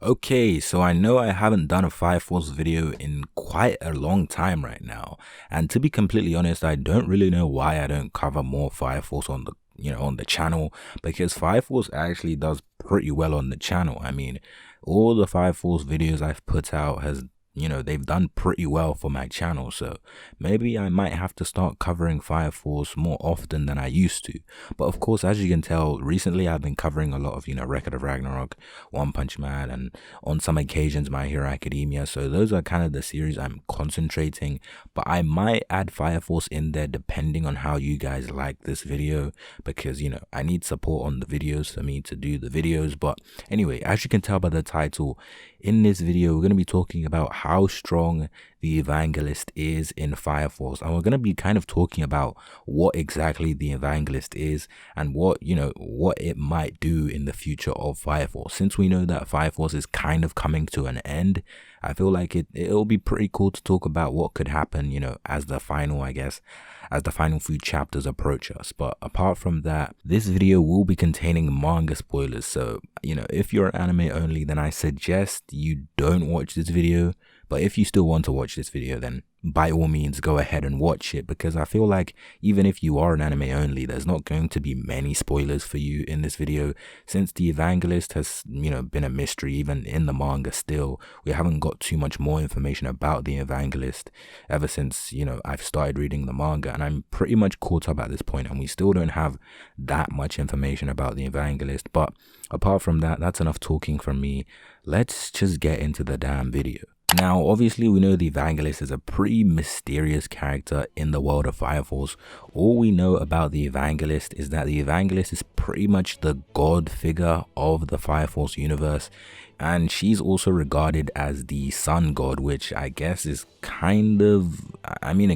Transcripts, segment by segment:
Okay, so I know I haven't done a Fire Force video in quite a long time right now, and to be completely honest, I don't really know why I don't cover more Fire Force on the channel, because Fire Force actually does pretty well on the channel. I mean, all the Fire Force videos I've put out has they've done pretty well for my channel, so maybe I might have to start covering Fire Force more often than I used to. But of course, as you can tell, recently I've been covering a lot of Record of Ragnarok, One Punch Man, and on some occasions My Hero Academia, so those are kind of the series I'm concentrating. But I might add Fire Force in there depending on how you guys like this video, because I need support on the videos for me to do the videos. But anyway, as you can tell by the title, in this video we're going to be talking about how strong the Evangelist is in Fire Force, and we're going to be kind of talking about what exactly the Evangelist is and what it might do in the future of Fire Force. Since we know that Fire Force is kind of coming to an end, I feel like it'll be pretty cool to talk about what could happen as the final few chapters approach us. But apart from that, this video will be containing manga spoilers, so if you're anime only, then I suggest you don't watch this video. But if you still want to watch this video, then by all means go ahead and watch it, because I feel like even if you are an anime only, there's not going to be many spoilers for you in this video, since the Evangelist has been a mystery even in the manga. Still, we haven't got too much more information about the Evangelist ever since I've started reading the manga, and I'm pretty much caught up at this point, and we still don't have that much information about the Evangelist. But apart from that, that's enough talking from me. Let's just get into the damn video. Now, obviously, we know the Evangelist is a pretty mysterious character in the world of Fire Force. All we know about the Evangelist is that the Evangelist is pretty much the god figure of the Fire Force universe, and she's also regarded as the sun god, which I guess is it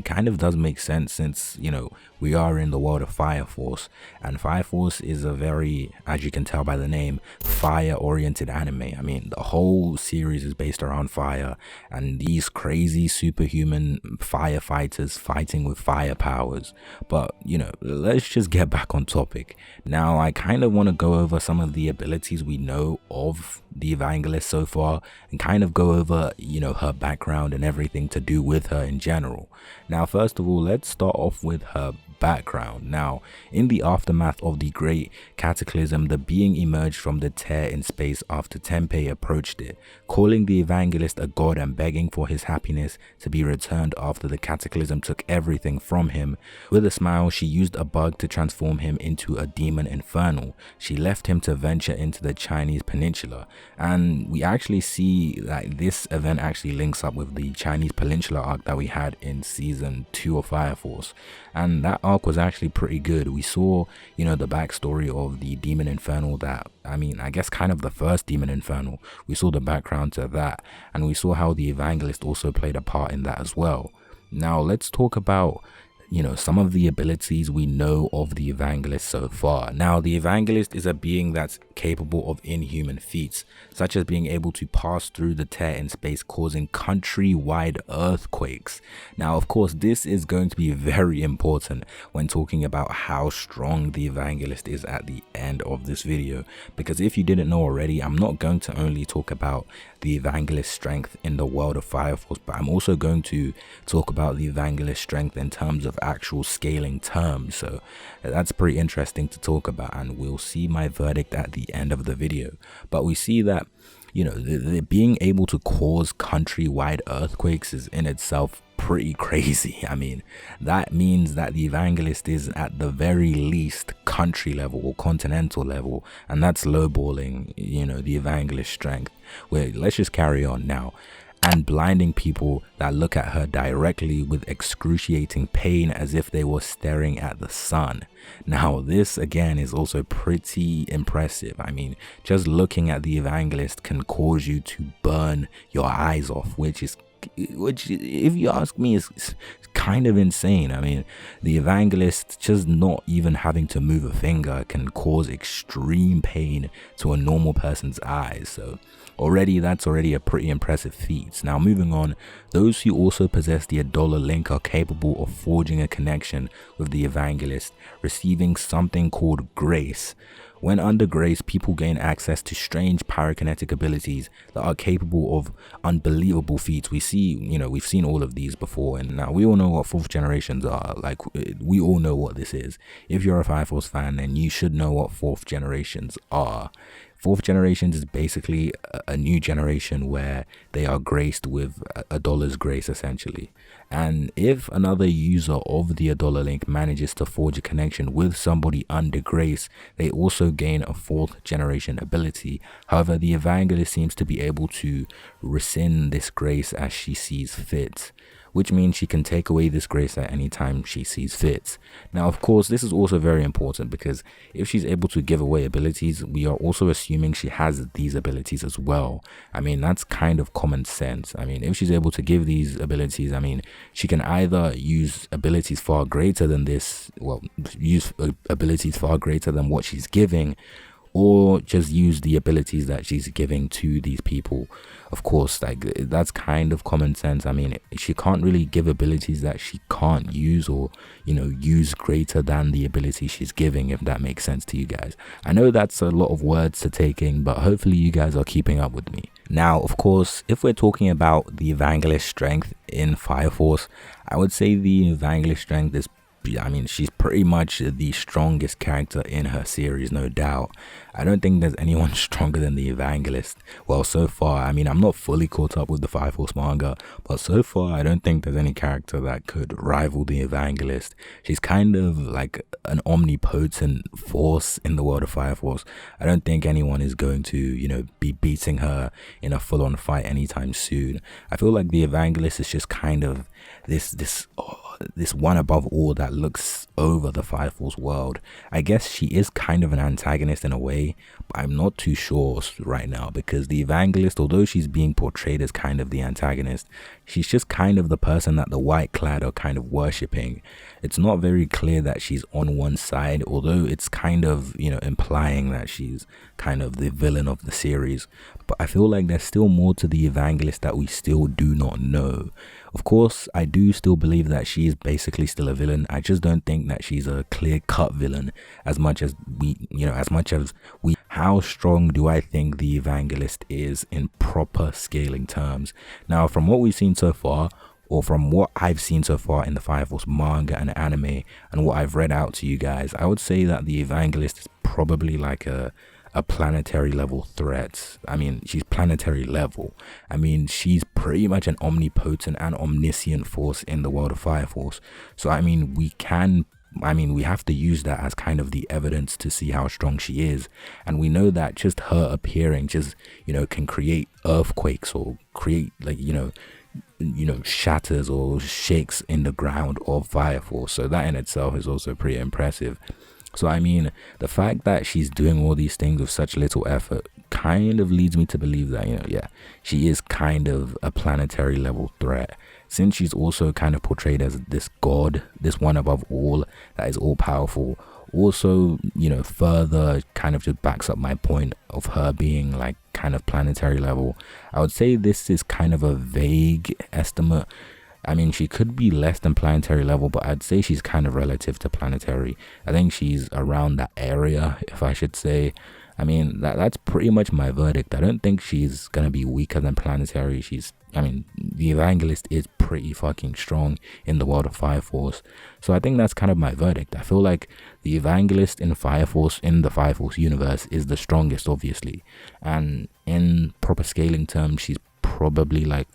kind of does make sense, since we are in the world of Fire Force, and Fire Force is a very, as you can tell by the name, fire oriented anime. I mean, the whole series is based around fire and these crazy superhuman firefighters fighting with fire powers. But let's just get back on topic. Now, I kind of want to go over some of the abilities we know of the Evangelist so far, and kind of go over her background and everything to do with her in general. Now, first of all, let's start off with her background. Now, in the aftermath of the Great Cataclysm, the being emerged from the tear in space after Tenpei approached it, calling the Evangelist a god and begging for his happiness to be returned after the Cataclysm took everything from him. With a smile, she used a bug to transform him into a demon infernal. She left him to venture into the Chinese peninsula, and we actually see that this event actually links up with the Chinese peninsula arc that we had in season 2 of Fire Force, and that arc was actually pretty good. We saw the backstory of the demon infernal, that I guess kind of the first demon infernal. We saw the background to that, and we saw how the Evangelist also played a part in that as well. Now, let's talk about some of the abilities we know of the Evangelist so far. Now, the Evangelist is a being that's capable of inhuman feats, such as being able to pass through the tear in space, causing countrywide earthquakes. Now, of course, this is going to be very important when talking about how strong the Evangelist is at the end of this video, because if you didn't know already, I'm not going to only talk about the Evangelist strength in the world of Fire Force, but I'm also going to talk about the Evangelist strength in terms of actual scaling terms. So that's pretty interesting to talk about, and we'll see my verdict at the end of the video. But we see that the being able to cause countrywide earthquakes is in itself pretty crazy. I mean, that means that the Evangelist is at the very least country level or continental level, and that's lowballing the Evangelist strength. Wait, let's just carry on now. And blinding people that look at her directly with excruciating pain as if they were staring at the sun. Now, this again is also pretty impressive. I mean, just looking at the Evangelist can cause you to burn your eyes off, which if you ask me is kind of insane. I mean, the Evangelist just not even having to move a finger can cause extreme pain to a normal person's eyes. So that's already a pretty impressive feat. Now, moving on, those who also possess the Adola link are capable of forging a connection with the Evangelist, receiving something called grace. When under grace, people gain access to strange pyrokinetic abilities that are capable of unbelievable feats. We've seen all of these before, and now we all know what 4th generations are. Like, we all know what this is. If you're a Fire Force fan, then you should know what 4th generations are. 4th generations is basically a new generation where they are graced with a dollar's grace, essentially. And if another user of the dollar link manages to forge a connection with somebody under grace, they also gain a 4th generation ability. However, the Evangelist seems to be able to rescind this grace as she sees fit, which means she can take away this grace at any time she sees fit. Now, of course, this is also very important because if she's able to give away abilities, we are also assuming she has these abilities as well. I mean, that's kind of common sense. I mean, if she's able to give these abilities, I mean, she can either use abilities far greater than this, use abilities far greater than what she's giving, or just use the abilities that she's giving to these people. Of course, like, that's kind of common sense. I mean, she can't really give abilities that she can't use, or use greater than the ability she's giving, if that makes sense to you guys. I know that's a lot of words to take in, but hopefully you guys are keeping up with me. Now, of course, if we're talking about the Evangelist strength in Fire Force, I would say the Evangelist strength is, I mean, she's pretty much the strongest character in her series, no doubt. I don't think there's anyone stronger than the Evangelist. Well, so far, I mean, I'm not fully caught up with the Fire Force manga, but so far, I don't think there's any character that could rival the Evangelist. She's kind of like an omnipotent force in the world of Fire Force. I don't think anyone is going to, be beating her in a full-on fight anytime soon. I feel like the Evangelist is just kind of this one above all that looks over the Fire Force world. I guess she is kind of an antagonist in a way, but I'm not too sure right now, because the Evangelist, although she's being portrayed as kind of the antagonist, she's just kind of the person that the White Clad are kind of worshipping. It's not very clear that she's on one side, although it's kind of, implying that she's kind of the villain of the series. But I feel like there's still more to the Evangelist that we still do not know. Of course, I do still believe that she is basically still a villain. I just don't think that she's a clear-cut villain as much as we. How strong do I think the Evangelist is in proper scaling terms? Now, from what we've seen so far, or from what I've seen so far in the Fire Force manga and anime, and what I've read out to you guys, I would say that the Evangelist is probably like a planetary level threat. I mean, she's planetary level. I mean, she's pretty much an omnipotent and omniscient force in the world of Fire Force. So I mean, we have to use that as kind of the evidence to see how strong she is. And we know that just her appearing just, can create earthquakes, or create shatters or shakes in the ground of Fire Force. So that in itself is also pretty impressive. So I mean, the fact that she's doing all these things with such little effort kind of leads me to believe that, she is kind of a planetary level threat, since she's also kind of portrayed as this god, this one above all that is all powerful. Also, further kind of just backs up my point of her being like kind of planetary level. I would say this is kind of a vague estimate. I mean, she could be less than planetary level, but I'd say she's kind of relative to planetary. I think she's around that area, if I should say. I mean, that's pretty much my verdict. I don't think she's going to be weaker than planetary. The Evangelist is pretty fucking strong in the world of Fire Force. So I think that's kind of my verdict. I feel like the Evangelist in Fire Force, in the Fire Force universe, is the strongest, obviously. And in proper scaling terms, she's probably like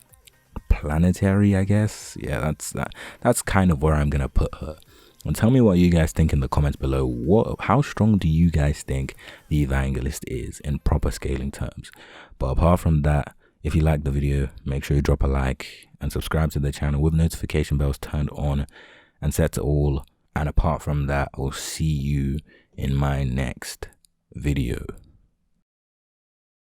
planetary, I guess. Yeah, that's kind of where I'm gonna put her. And tell me what you guys think in the comments below. How strong do you guys think the Evangelist is in proper scaling terms? But apart from that, if you like the video, make sure you drop a like and subscribe to the channel with notification bells turned on and set to all. And apart from that, I'll see you in my next video.